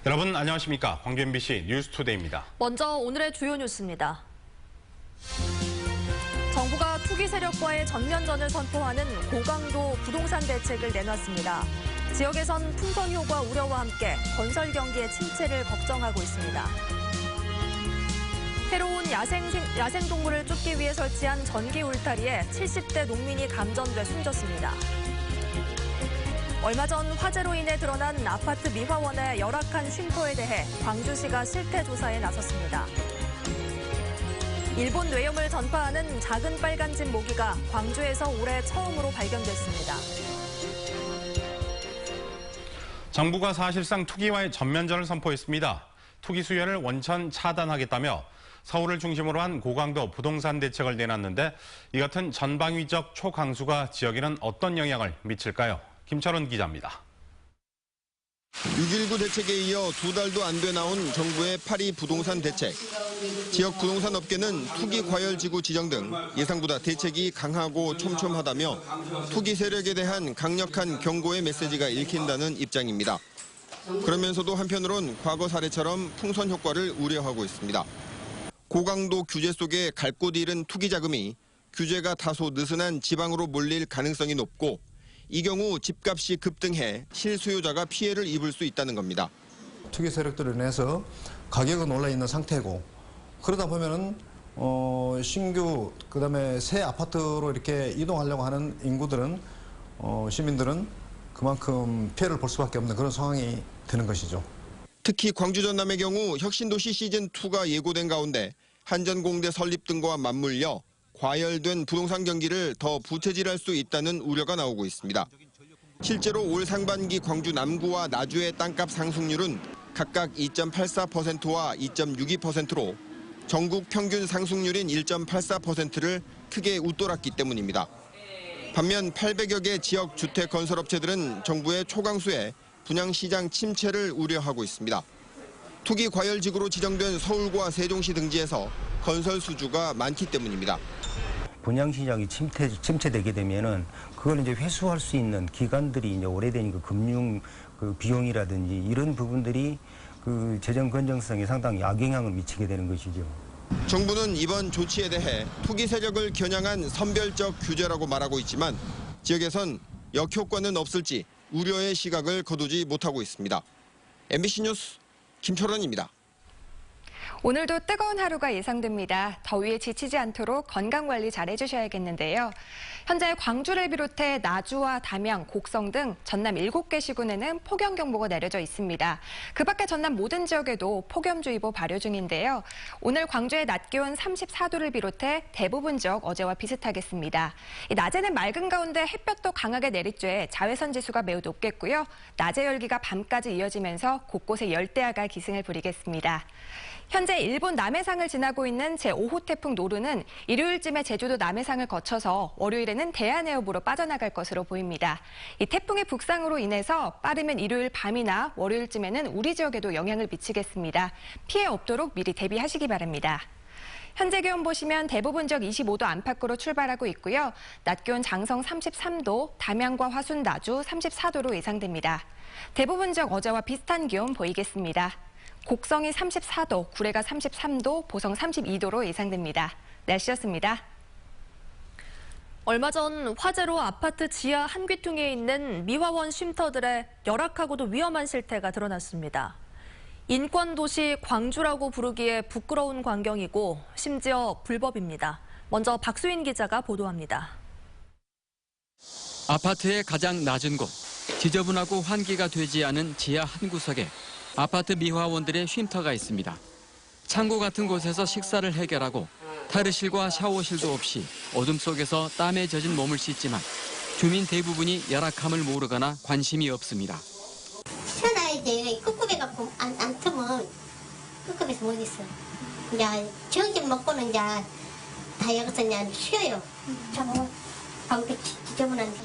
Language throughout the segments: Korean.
여러분 안녕하십니까? 광주 MBC 뉴스투데이입니다. 먼저 오늘의 주요 뉴스입니다. 정부가 투기 세력과의 전면전을 선포하는 고강도 부동산 대책을 내놨습니다. 지역에선 풍선 효과 우려와 함께 건설 경기의 침체를 걱정하고 있습니다. 새로운 야생동물을 쫓기 위해 설치한 전기 울타리에 70대 농민이 감전돼 숨졌습니다. 얼마 전 화재로 인해 드러난 아파트 미화원의 열악한 쉼터에 대해 광주시가 실태 조사에 나섰습니다. 일본 뇌염을 전파하는 작은 빨간집 모기가 광주에서 올해 처음으로 발견됐습니다. 정부가 사실상 투기와의 전면전을 선포했습니다. 투기 수요를 원천 차단하겠다며 서울을 중심으로 한 고강도 부동산 대책을 내놨는데 이 같은 전방위적 초강수가 지역에는 어떤 영향을 미칠까요? 김철원 기자입니다. 6.19 대책에 이어 2달도 안 돼 나온 정부의 8.2 부동산 대책. 지역 부동산 업계는 투기 과열지구 지정 등 예상보다 대책이 강하고 촘촘하다며 투기 세력에 대한 강력한 경고의 메시지가 읽힌다는 입장입니다. 그러면서도 한편으론 과거 사례처럼 풍선 효과를 우려하고 있습니다. 고강도 규제 속에 갈 곳 잃은 투기 자금이 규제가 다소 느슨한 지방으로 몰릴 가능성이 높고 이 경우 집값이 급등해 실수요자가 피해를 입을 수 있다는 겁니다. 투기 세력들로 인해서 가격은 올라 있는 상태고 그러다 보면은 신규 그다음에 새 아파트로 이렇게 이동하려고 하는 인구들은 시민들은 그만큼 피해를 볼 수밖에 없는 그런 상황이 되는 것이죠. 특히 광주 전남의 경우 혁신도시 시즌2가 예고된 가운데 한전공대 설립 등과 맞물려 과열된 부동산 경기를 더 부채질할 수 있다는 우려가 나오고 있습니다. 실제로 올 상반기 광주 남구와 나주의 땅값 상승률은 각각 2.84%와 2.62%로 전국 평균 상승률인 1.84%를 크게 웃돌았기 때문입니다. 반면 800여 개 지역 주택 건설업체들은 정부의 초강수에 분양시장 침체를 우려하고 있습니다. 투기 과열지구로 지정된 서울과 세종시 등지에서 건설 수주가 많기 때문입니다. 분양시장이 침체되게 되면은 그걸 이제 회수할 수 있는 기간들이 이제 오래된 그 금융 비용이라든지 이런 부분들이 그 재정 건전성에 상당히 악영향을 미치게 되는 것이죠. 정부는 이번 조치에 대해 투기 세력을 겨냥한 선별적 규제라고 말하고 있지만 지역에선 역효과는 없을지 우려의 시각을 거두지 못하고 있습니다. MBC 뉴스 김철원입니다. 오늘도 뜨거운 하루가 예상됩니다. 더위에 지치지 않도록 건강관리 잘 해주셔야겠는데요. 현재 광주를 비롯해 나주와 담양, 곡성 등 전남 7개 시군에는 폭염경보가 내려져 있습니다. 그 밖에 전남 모든 지역에도 폭염주의보 발효 중인데요. 오늘 광주의 낮 기온 34도를 비롯해 대부분 지역 어제와 비슷하겠습니다. 낮에는 맑은 가운데 햇볕도 강하게 내리쬐 자외선 지수가 매우 높겠고요. 낮의 열기가 밤까지 이어지면서 곳곳에 열대야가 기승을 부리겠습니다. 현재 일본 남해상을 지나고 있는 제5호 태풍 노루는 일요일쯤에 제주도 남해상을 거쳐서 월요일에는 대한해협으로 빠져나갈 것으로 보입니다. 이 태풍의 북상으로 인해서 빠르면 일요일 밤이나 월요일쯤에는 우리 지역에도 영향을 미치겠습니다. 피해 없도록 미리 대비하시기 바랍니다. 현재 기온 보시면 대부분 지역 25도 안팎으로 출발하고 있고요. 낮 기온 장성 33도, 담양과 화순, 나주 34도로 예상됩니다. 대부분 지역 어제와 비슷한 기온 보이겠습니다. 곡성이 34도, 구례가 33도, 보성 32도로 예상됩니다. 날씨였습니다. 얼마 전 화재로 아파트 지하 한 귀퉁이에 있는 미화원 쉼터들의 열악하고도 위험한 실태가 드러났습니다. 인권도시 광주라고 부르기에 부끄러운 광경이고 심지어 불법입니다. 먼저 박수인 기자가 보도합니다. 아파트의 가장 낮은 곳, 지저분하고 환기가 되지 않은 지하 한 구석에 아파트 미화원들의 쉼터가 있습니다. 창고 같은 곳에서 식사를 해결하고 탈의실과 샤워실도 없이 어둠 속에서 땀에 젖은 몸을 씻지만 주민 대부분이 열악함을 모르거나 관심이 없습니다. 시원하게 꿉꿉해갖고 안 트면 꿉꿉해서 못 있어. 이제 저녁 먹고는 이제 다 여기서 이제 쉬어요. 방도 지저분한데.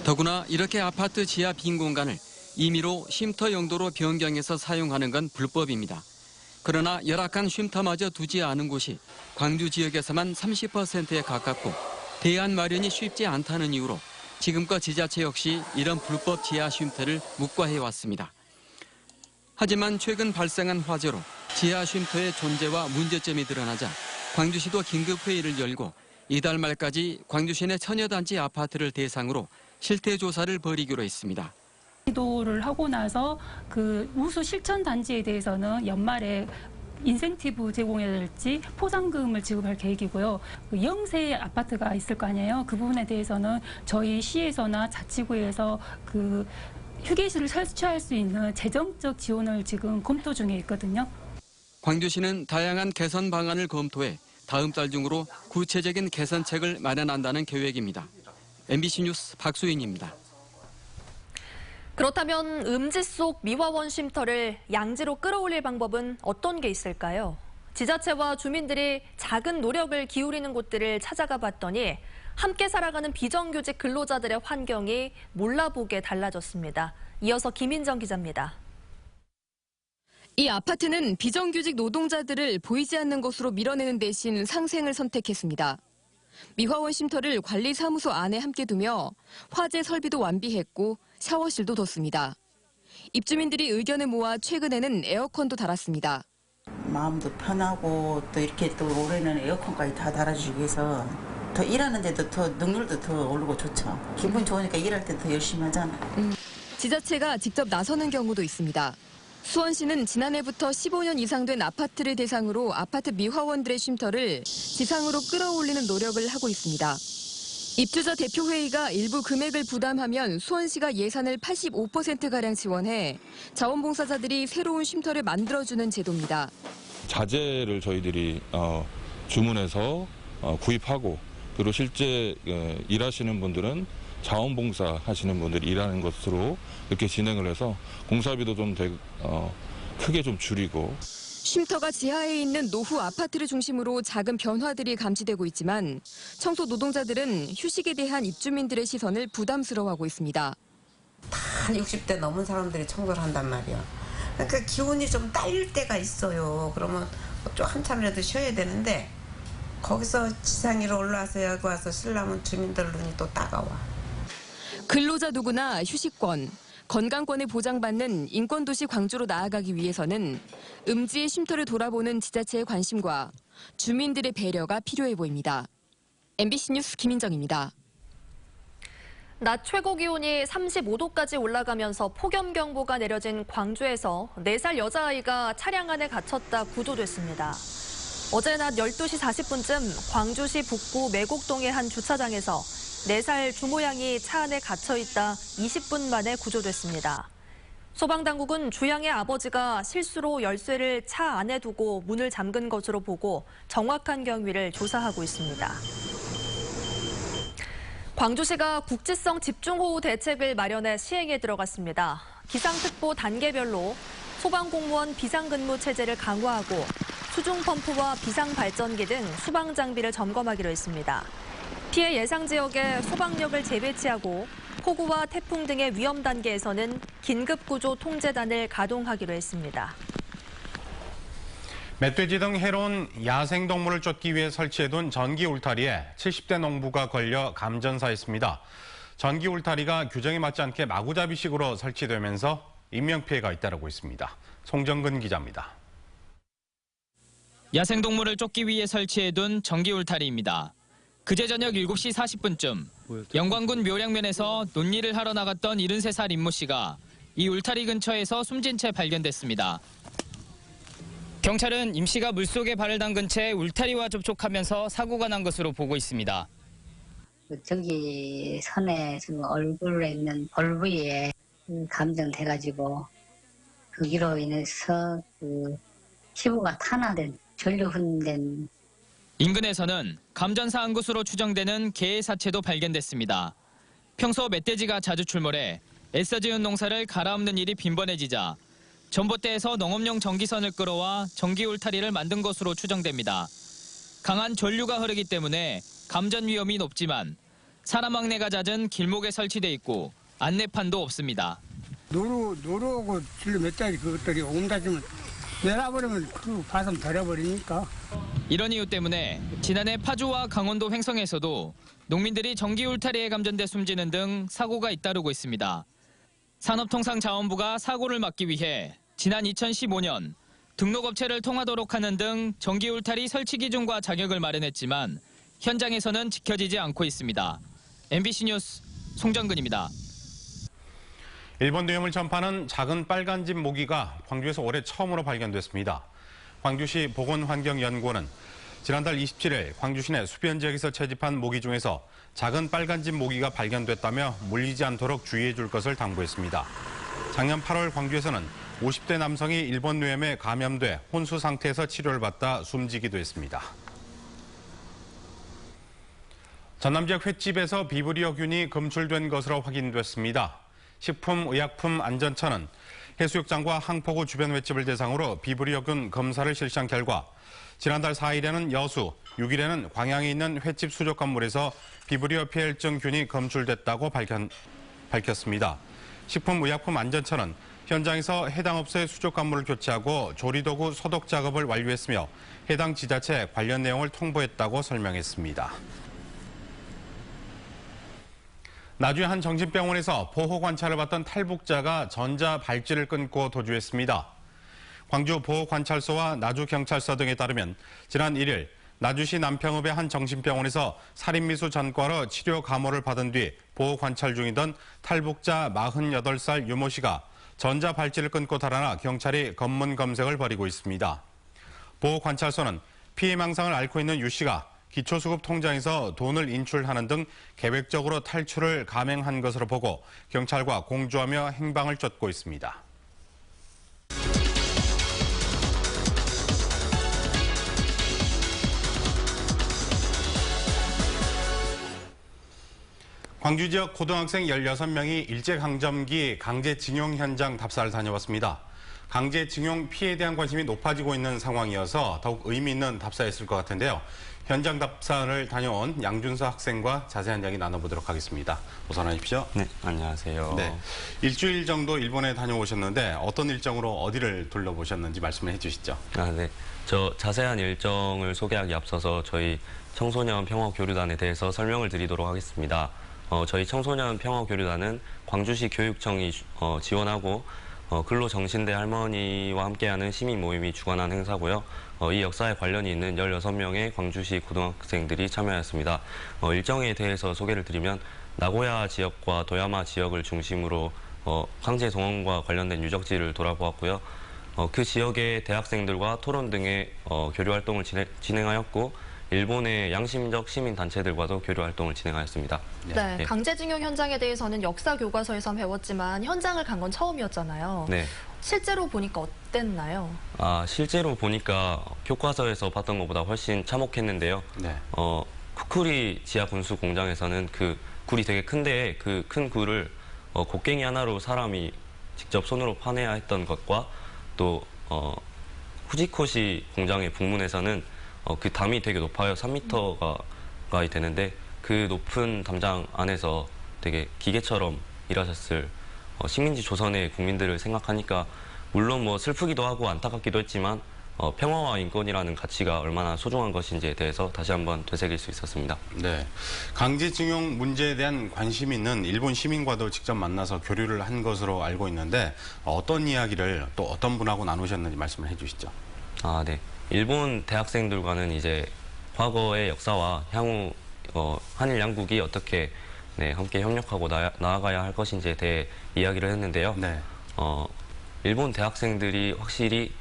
더구나 이렇게 아파트 지하 빈 공간을 임의로 쉼터 용도로 변경해서 사용하는 건 불법입니다. 그러나 열악한 쉼터마저 두지 않은 곳이 광주 지역에서만 30%에 가깝고 대안 마련이 쉽지 않다는 이유로 지금껏 지자체 역시 이런 불법 지하 쉼터를 묵과해왔습니다. 하지만 최근 발생한 화재로 지하 쉼터의 존재와 문제점이 드러나자 광주시도 긴급회의를 열고 이달 말까지 광주시 내 처녀단지 아파트를 대상으로 실태조사를 벌이기로 했습니다. 시도를 하고 나서 그 우수 실천 단지에 대해서는 연말에 인센티브 제공이랄지 포상금을 지급할 계획이고요. 그 영세 아파트가 있을 거 아니에요. 그 부분에 대해서는 저희 시에서나 자치구에서 그 휴게실을 설치할 수 있는 재정적 지원을 지금 검토 중에 있거든요. 광주시는 다양한 개선 방안을 검토해 다음 달 중으로 구체적인 개선책을 마련한다는 계획입니다. MBC 뉴스 박수인입니다. 그렇다면 음지 속 미화원 쉼터를 양지로 끌어올릴 방법은 어떤 게 있을까요? 지자체와 주민들이 작은 노력을 기울이는 곳들을 찾아가 봤더니 함께 살아가는 비정규직 근로자들의 환경이 몰라보게 달라졌습니다. 이어서 김인정 기자입니다. 이 아파트는 비정규직 노동자들을 보이지 않는 곳으로 밀어내는 대신 상생을 선택했습니다. 미화원 쉼터를 관리사무소 안에 함께 두며 화재 설비도 완비했고 샤워실도 뒀습니다. 입주민들이 의견을 모아 최근에는 에어컨도 달았습니다. 마음도 편하고 또 이렇게 또 올해는 에어컨까지 다 달아주기 위해서 더 일하는데도 더 능률도 더 오르고 좋죠. 기분 좋으니까 일할 때 더 열심히 하잖아. 지자체가 직접 나서는 경우도 있습니다. 수원시는 지난해부터 15년 이상 된 아파트를 대상으로 아파트 미화원들의 쉼터를 지상으로 끌어올리는 노력을 하고 있습니다. 입주자 대표회의가 일부 금액을 부담하면 수원시가 예산을 85%가량 지원해 자원봉사자들이 새로운 쉼터를 만들어주는 제도입니다. 자재를 저희들이 주문해서 구입하고 그리고 실제 일하시는 분들은 자원봉사 하시는 분들이 일하는 것으로 이렇게 진행을 해서 공사비도 좀 크게 좀 줄이고. 쉼터가 지하에 있는 노후 아파트를 중심으로 작은 변화들이 감지되고 있지만 청소 노동자들은 휴식에 대한 입주민들의 시선을 부담스러워하고 있습니다. 다 60대 넘은 사람들이 청소를 한단 말이야. 그러니까 기운이 좀 딸릴 때가 있어요. 그러면 좀 한참이라도 쉬어야 되는데 거기서 지상 위로 올라와서 여기 와서 쉬려면 주민들 눈이 또 따가워. 근로자 누구나 휴식권, 건강권을 보장받는 인권도시 광주로 나아가기 위해서는 음지의 쉼터를 돌아보는 지자체의 관심과 주민들의 배려가 필요해 보입니다. MBC 뉴스 김인정입니다. 낮 최고 기온이 35도까지 올라가면서 폭염경보가 내려진 광주에서 4살 여자아이가 차량 안에 갇혔다 구조됐습니다. 어제 낮 12시 40분쯤 광주시 북구 매곡동의 한 주차장에서 4살 주모양이 차 안에 갇혀있다 20분 만에 구조됐습니다. 소방당국은 주양의 아버지가 실수로 열쇠를 차 안에 두고 문을 잠근 것으로 보고 정확한 경위를 조사하고 있습니다. 광주시가 국지성 집중호우 대책을 마련해 시행에 들어갔습니다. 기상특보 단계별로 소방공무원 비상근무 체제를 강화하고 수중펌프와 비상발전기 등 수방장비를 점검하기로 했습니다. 피해 예상 지역에 소방력을 재배치하고 폭우와 태풍 등의 위험 단계에서는 긴급구조 통제단을 가동하기로 했습니다. 멧돼지 등 해로운 야생동물을 쫓기 위해 설치해둔 전기 울타리에 70대 농부가 걸려 감전사했습니다. 전기 울타리가 규정에 맞지 않게 마구잡이식으로 설치되면서 인명피해가 잇따르고 있습니다. 송정근 기자입니다. 야생동물을 쫓기 위해 설치해둔 전기 울타리입니다. 그제 저녁 7시 40분쯤 영광군 묘량면에서 논일을 하러 나갔던 73살 임모 씨가 이 울타리 근처에서 숨진 채 발견됐습니다. 경찰은 임 씨가 물속에 발을 담근 채 울타리와 접촉하면서 사고가 난 것으로 보고 있습니다. 저기 선에 얼굴에 있는 볼 부위에 감전돼가지고 거기로 인해서 피부가 탄화된 전류 흔된 인근에서는 감전사 한 곳으로 추정되는 개의 사체도 발견됐습니다. 평소 멧돼지가 자주 출몰해 애써 지은 농사를 갈아엎는 일이 빈번해지자 전봇대에서 농업용 전기선을 끌어와 전기 울타리를 만든 것으로 추정됩니다. 강한 전류가 흐르기 때문에 감전 위험이 높지만 사람 왕래가 잦은 길목에 설치돼 있고 안내판도 없습니다. 노루하고 진로 멧돼지 그것들이 옮다지면 내놔버리면 그 가슴 덜어버리니까. 이런 이유 때문에 지난해 파주와 강원도 횡성에서도 농민들이 전기 울타리에 감전돼 숨지는 등 사고가 잇따르고 있습니다. 산업통상자원부가 사고를 막기 위해 지난 2015년 등록업체를 통하도록 하는 등 전기 울타리 설치 기준과 자격을 마련했지만 현장에서는 지켜지지 않고 있습니다. MBC 뉴스 송정근입니다. 일본 뇌물 전파는 작은 빨간 집 모기가 광주에서 올해 처음으로 발견됐습니다. 광주시 보건환경연구원은 지난달 27일 광주 시내 수변 지역에서 채집한 모기 중에서 작은 빨간 집 모기가 발견됐다며 물리지 않도록 주의해 줄 것을 당부했습니다. 작년 8월 광주에서는 50대 남성이 일본 뇌염에 감염돼 혼수 상태에서 치료를 받다 숨지기도 했습니다. 전남 지역 횟집에서 비브리오균이 검출된 것으로 확인됐습니다. 식품의약품안전처는 해수욕장과 항포구 주변 횟집을 대상으로 비브리오균 검사를 실시한 결과 지난달 4일에는 여수, 6일에는 광양에 있는 횟집 수족 건물에서 비브리오 피헬증균이 검출됐다고 밝혔습니다. 식품의약품안전처는 현장에서 해당 업소의 수족 건물을 교체하고 조리도구 소독 작업을 완료했으며 해당 지자체에 관련 내용을 통보했다고 설명했습니다. 나주의 한 정신병원에서 보호관찰을 받던 탈북자가 전자 발찌를 끊고 도주했습니다. 광주 보호관찰소와 나주경찰서 등에 따르면 지난 1일 나주시 남평읍의 한 정신병원에서 살인미수 전과로 치료 감호를 받은 뒤 보호관찰 중이던 탈북자 48살 유모 씨가 전자 발찌를 끊고 달아나 경찰이 검문 검색을 벌이고 있습니다. 보호관찰소는 피해 망상을 앓고 있는 유 씨가 기초수급 통장에서 돈을 인출하는 등 계획적으로 탈출을 감행한 것으로 보고 경찰과 공조하며 행방을 쫓고 있습니다. 광주 지역 고등학생 16명이 일제강점기 강제징용 현장 답사를 다녀왔습니다. 강제징용 피해에 대한 관심이 높아지고 있는 상황이어서 더욱 의미 있는 답사였을 것 같은데요. 현장 답사를 다녀온 양준서 학생과 자세한 이야기 나눠보도록 하겠습니다. 어서 나십시오. 네, 안녕하세요. 네, 일주일 정도 일본에 다녀오셨는데 어떤 일정으로 어디를 둘러보셨는지 말씀을 해주시죠. 네. 저 자세한 일정을 소개하기 앞서서 저희 청소년 평화교류단에 대해서 설명을 드리도록 하겠습니다. 저희 청소년 평화교류단은 광주시 교육청이 지원하고 근로정신대 할머니와 함께하는 시민 모임이 주관한 행사고요. 이 역사에 관련이 있는 16명의 광주시 고등학생들이 참여했습니다. 일정에 대해서 소개를 드리면 나고야 지역과 도야마 지역을 중심으로 강제 동원과 관련된 유적지를 돌아보았고요. 그 지역의 대학생들과 토론 등의 교류 활동을 진행하였고 일본의 양심적 시민단체들과도 교류 활동을 진행하였습니다. 네, 강제징용 현장에 대해서는 역사 교과서에서 배웠지만 현장을 간 건 처음이었잖아요. 네. 실제로 보니까 어땠나요? 실제로 보니까 교과서에서 봤던 것보다 훨씬 참혹했는데요. 네. 쿠쿠리 지하 분수 공장에서는 그 굴이 되게 큰데 그 큰 굴을 곡괭이 하나로 사람이 직접 손으로 파내야 했던 것과 또 후지코시 공장의 북문에서는 그 담이 되게 높아요. 3m가 되는데 그 높은 담장 안에서 되게 기계처럼 일하셨을 식민지 조선의 국민들을 생각하니까 물론 뭐 슬프기도 하고 안타깝기도 했지만 평화와 인권이라는 가치가 얼마나 소중한 것인지에 대해서 다시 한번 되새길 수 있었습니다. 네, 강제징용 문제에 대한 관심이 있는 일본 시민과도 직접 만나서 교류를 한 것으로 알고 있는데 어떤 이야기를 또 어떤 분하고 나누셨는지 말씀을 해주시죠. 네. 일본 대학생들과는 이제 과거의 역사와 향후 한일 양국이 어떻게 함께 협력하고 나아가야 할 것인지에 대해 이야기를 했는데요. 네. 일본 대학생들이 확실히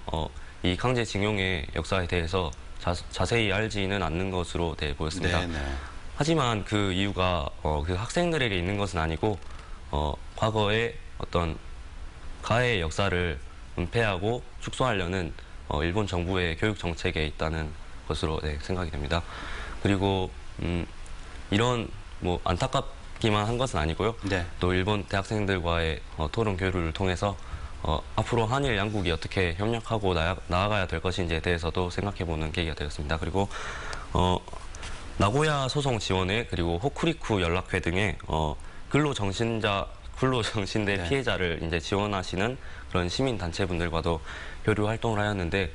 이 강제징용의 역사에 대해서 자세히 알지는 않는 것으로 보였습니다. 네, 네. 하지만 그 이유가 그 학생들에게 있는 것은 아니고 과거의 어떤 가해의 역사를 은폐하고 축소하려는 일본 정부의 교육 정책에 있다는 것으로 생각이 됩니다. 그리고 이런 뭐 안타깝기만 한 것은 아니고요. 네. 또 일본 대학생들과의 토론 교류를 통해서 앞으로 한일 양국이 어떻게 협력하고 나아가야 될 것인지에 대해서도 생각해보는 계기가 되었습니다. 그리고 나고야 소송 지원회 그리고 호쿠리쿠 연락회 등의 근로정신대 네. 피해자를 이제 지원하시는 그런 시민단체분들과도 교류 활동을 하였는데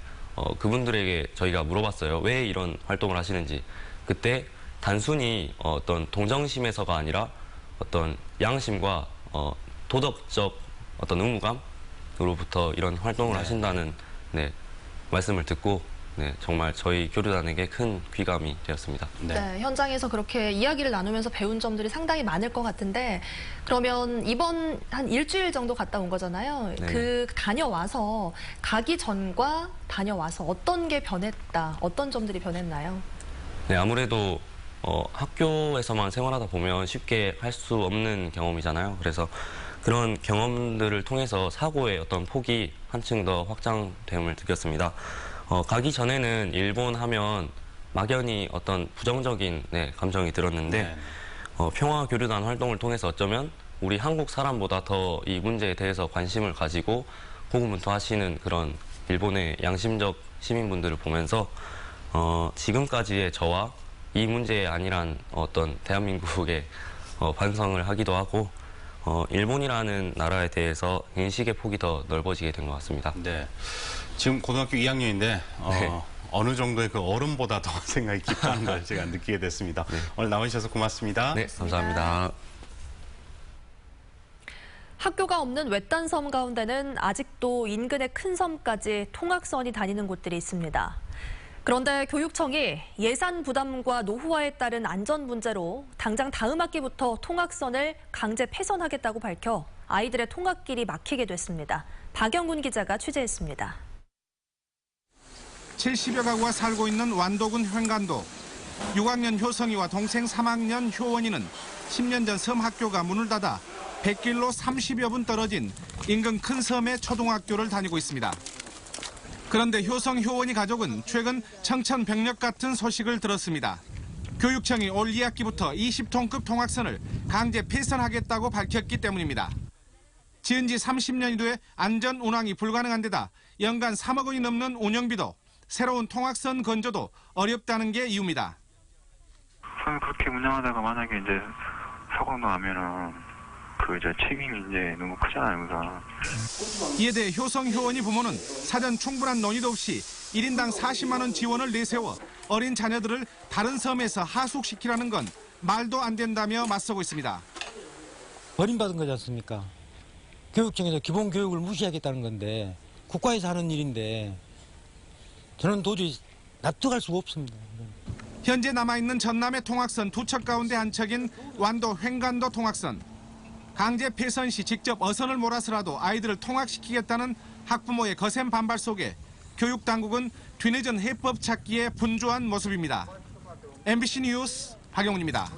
그분들에게 저희가 물어봤어요. 왜 이런 활동을 하시는지. 그때 단순히 어떤 동정심에서가 아니라 어떤 양심과 도덕적 어떤 의무감 교육청으로부터 이런 활동을 하신다는 네, 말씀을 듣고 네, 정말 저희 교류단에게 큰 귀감이 되었습니다. 네, 현장에서 그렇게 이야기를 나누면서 배운 점들이 상당히 많을 것 같은데 그러면 이번 한 일주일 정도 갔다 온 거잖아요. 네. 그 다녀와서 가기 전과 다녀와서 어떤 게 변했다, 어떤 점들이 변했나요? 네, 아무래도 학교에서만 생활하다 보면 쉽게 할 수 없는 경험이잖아요. 그래서 그런 경험들을 통해서 사고의 어떤 폭이 한층 더 확장됨을 느꼈습니다. 가기 전에는 일본 하면 막연히 어떤 부정적인 네, 감정이 들었는데 평화교류단 활동을 통해서 어쩌면 우리 한국 사람보다 더 이 문제에 대해서 관심을 가지고 고군분투하시는 그런 일본의 양심적 시민분들을 보면서 지금까지의 저와 이 문제에 안일한 어떤 대한민국의 반성을 하기도 하고 일본이라는 나라에 대해서 인식의 폭이 더 넓어지게 된 것 같습니다. 네. 지금 고등학교 2학년인데 네. 어느 정도의 그 어른보다 더 생각이 깊다는 걸 제가 느끼게 됐습니다. 네. 오늘 나와주셔서 고맙습니다. 네, 감사합니다. 학교가 없는 외딴 섬 가운데는 아직도 인근의 큰 섬까지 통학선이 다니는 곳들이 있습니다. 그런데 교육청이 예산 부담과 노후화에 따른 안전 문제로 당장 다음 학기부터 통학선을 강제 폐선하겠다고 밝혀 아이들의 통학길이 막히게 됐습니다. 박영군 기자가 취재했습니다. 70여 가구가 살고 있는 완도군 횡간도. 6학년 효성이와 동생 3학년 효원이는 10년 전 섬 학교가 문을 닫아 100길로 30여 분 떨어진 인근 큰 섬의 초등학교를 다니고 있습니다. 그런데 효성, 효원이 가족은 최근 청천벽력 같은 소식을 들었습니다. 교육청이 올 2학기부터 20톤급 통학선을 강제 폐선하겠다고 밝혔기 때문입니다. 지은 지 30년이 돼 안전 운항이 불가능한 데다 연간 3억 원이 넘는 운영비도 새로운 통학선 건조도 어렵다는 게 이유입니다. 선을 그렇게 운영하다가 만약에 이제 사고가 나면은 그 이제 책임이 이제 너무 크잖아요, 그래서. 이에 대해 효성, 효원이 부모는 사전 충분한 논의도 없이 1인당 40만 원 지원을 내세워 어린 자녀들을 다른 섬에서 하숙시키라는 건 말도 안 된다며 맞서고 있습니다. 버림받은 거지 않습니까? 교육청에서 기본 교육을 무시하겠다는 건데 국가에서 하는 일인데 저는 도저히 납득할 수가 없습니다. 현재 남아있는 전남의 통학선 두 척 가운데 한 척인 완도 횡간도 통학선. 강제 폐선 시 직접 어선을 몰아서라도 아이들을 통학시키겠다는 학부모의 거센 반발 속에 교육당국은 뒤늦은 해법 찾기에 분주한 모습입니다. MBC 뉴스 박영훈입니다.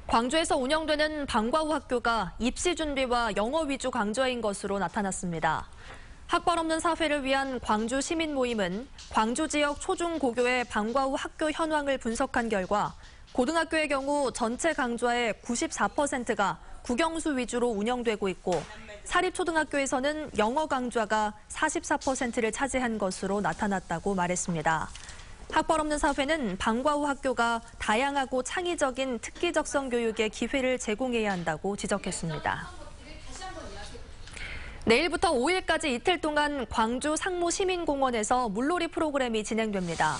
광주에서 운영되는 방과후 학교가 입시 준비와 영어 위주 강좌인 것으로 나타났습니다. 학벌 없는 사회를 위한 광주 시민 모임은 광주 지역 초중고교의 방과후 학교 현황을 분석한 결과 고등학교의 경우 전체 강좌의 94%가 국영수 위주로 운영되고 있고 사립초등학교에서는 영어 강좌가 44%를 차지한 것으로 나타났다고 말했습니다. 학벌 없는 사회는 방과후 학교가 다양하고 창의적인 특기적성 교육의 기회를 제공해야 한다고 지적했습니다. 내일부터 5일까지 이틀 동안 광주 상무시민공원에서 물놀이 프로그램이 진행됩니다.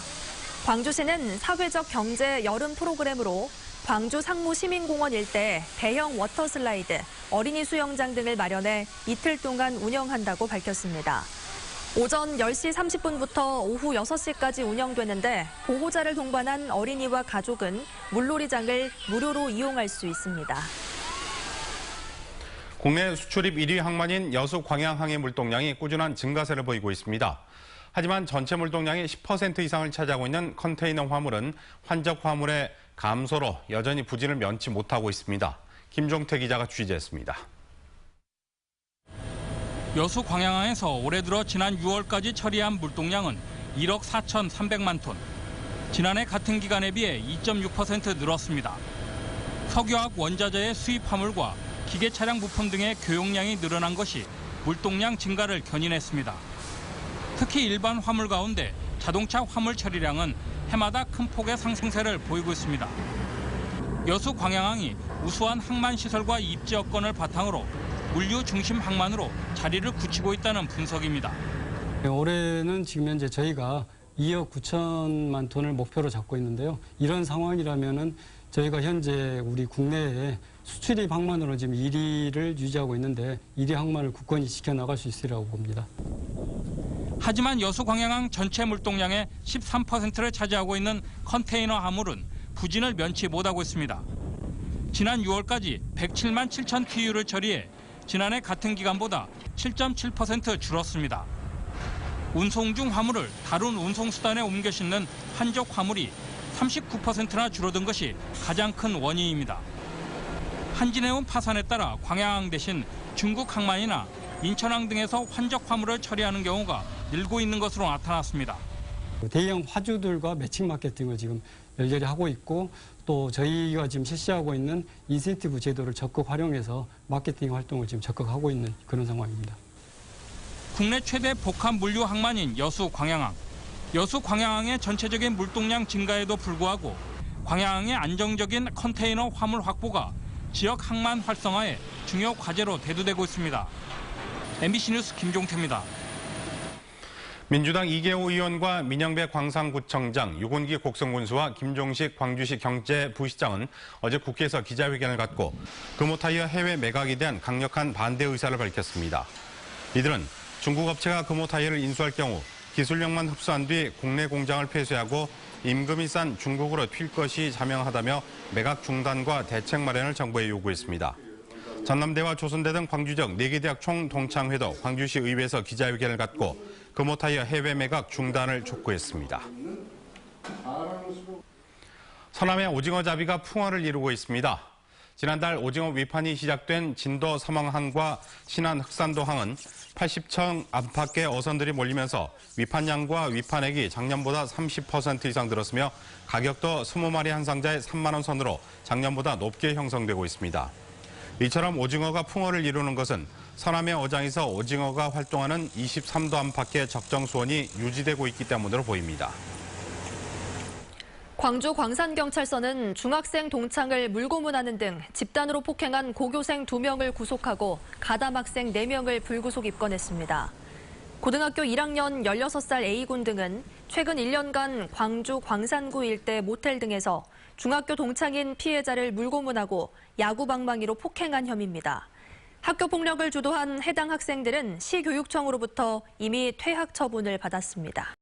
광주시는 사회적 경제 여름 프로그램으로 광주 상무시민공원 일대 대형 워터슬라이드, 어린이 수영장 등을 마련해 이틀 동안 운영한다고 밝혔습니다. 오전 10시 30분부터 오후 6시까지 운영되는데 보호자를 동반한 어린이와 가족은 물놀이장을 무료로 이용할 수 있습니다. 국내 수출입 1위 항만인 여수 광양항의 물동량이 꾸준한 증가세를 보이고 있습니다. 하지만 전체 물동량의 10% 이상을 차지하고 있는 컨테이너 화물은 환적 화물의 감소로 여전히 부진을 면치 못하고 있습니다. 김종태 기자가 취재했습니다. 여수 광양항에서 올해 들어 지난 6월까지 처리한 물동량은 1억 4,300만 톤. 지난해 같은 기간에 비해 2.6% 늘었습니다. 석유화학 원자재의 수입 화물과 기계 차량 부품 등의 교용량이 늘어난 것이 물동량 증가를 견인했습니다. 특히 일반 화물 가운데 자동차 화물 처리량은 해마다 큰 폭의 상승세를 보이고 있습니다. 여수 광양항이 우수한 항만 시설과 입지 여건을 바탕으로 물류 중심 항만으로 자리를 굳히고 있다는 분석입니다. 올해는 지금 현재 저희가 2억 9천만 톤을 목표로 잡고 있는데요. 이런 상황이라면은 저희가 현재 우리 국내에 수출입 항만으로 지금 1위를 유지하고 있는데 1위 항만을 굳건히 지켜나갈 수 있으리라고 봅니다. 하지만 여수광양항 전체 물동량의 13%를 차지하고 있는 컨테이너 화물은 부진을 면치 못하고 있습니다. 지난 6월까지 107만 7천 TU를 처리해 지난해 같은 기간보다 7.7% 줄었습니다. 운송 중 화물을 다른 운송수단에 옮겨 싣는 한적 화물이 39%나 줄어든 것이 가장 큰 원인입니다. 한진해운 파산에 따라 광양항 대신 중국 항만이나 인천항 등에서 환적 화물을 처리하는 경우가 늘고 있는 것으로 나타났습니다. 대형 화주들과 매칭 마케팅을 지금 열렬히 하고 있고 또 저희가 지금 실시하고 있는 인센티브 제도를 적극 활용해서 마케팅 활동을 지금 적극하고 있는 그런 상황입니다. 국내 최대 복합 물류 항만인 여수 광양항. 여수 광양항의 전체적인 물동량 증가에도 불구하고 광양항의 안정적인 컨테이너 화물 확보가 지역 항만 활성화의 중요 과제로 대두되고 있습니다. MBC 뉴스 김종태입니다. 민주당 이계호 의원과 민영배 광산구청장, 유곤기 곡성군수와 김종식 광주시 경제부시장은 어제 국회에서 기자회견을 갖고 금호타이어 해외 매각에 대한 강력한 반대 의사를 밝혔습니다. 이들은 중국 업체가 금호타이어를 인수할 경우 기술력만 흡수한 뒤 국내 공장을 폐쇄하고 임금이 싼 중국으로 튈 것이 자명하다며 매각 중단과 대책 마련을 정부에 요구했습니다. 전남대와 조선대 등 광주적 4개 대학 총동창회도 광주시 의회에서 기자회견을 갖고 금호타이어 해외 매각 중단을 촉구했습니다. 서남의 오징어잡이가 풍어를 이루고 있습니다. 지난달 오징어 위판이 시작된 진도 삼왕항과 신안 흑산도항은 80천 안팎의 어선들이 몰리면서 위판량과 위판액이 작년보다 30% 이상 늘었으며 가격도 20마리 한 상자에 3만 원 선으로 작년보다 높게 형성되고 있습니다. 이처럼 오징어가 풍어를 이루는 것은 서남의 어장에서 오징어가 활동하는 23도 안팎의 적정 수온이 유지되고 있기 때문으로 보입니다. 광주 광산경찰서는 중학생 동창을 물고문하는 등 집단으로 폭행한 고교생 2명을 구속하고 가담학생 4명을 불구속 입건했습니다. 고등학교 1학년 16살 A군 등은 최근 1년간 광주 광산구 일대 모텔 등에서 중학교 동창인 피해자를 물고문하고 야구방망이로 폭행한 혐의입니다. 학교 폭력을 주도한 해당 학생들은 시교육청으로부터 이미 퇴학 처분을 받았습니다.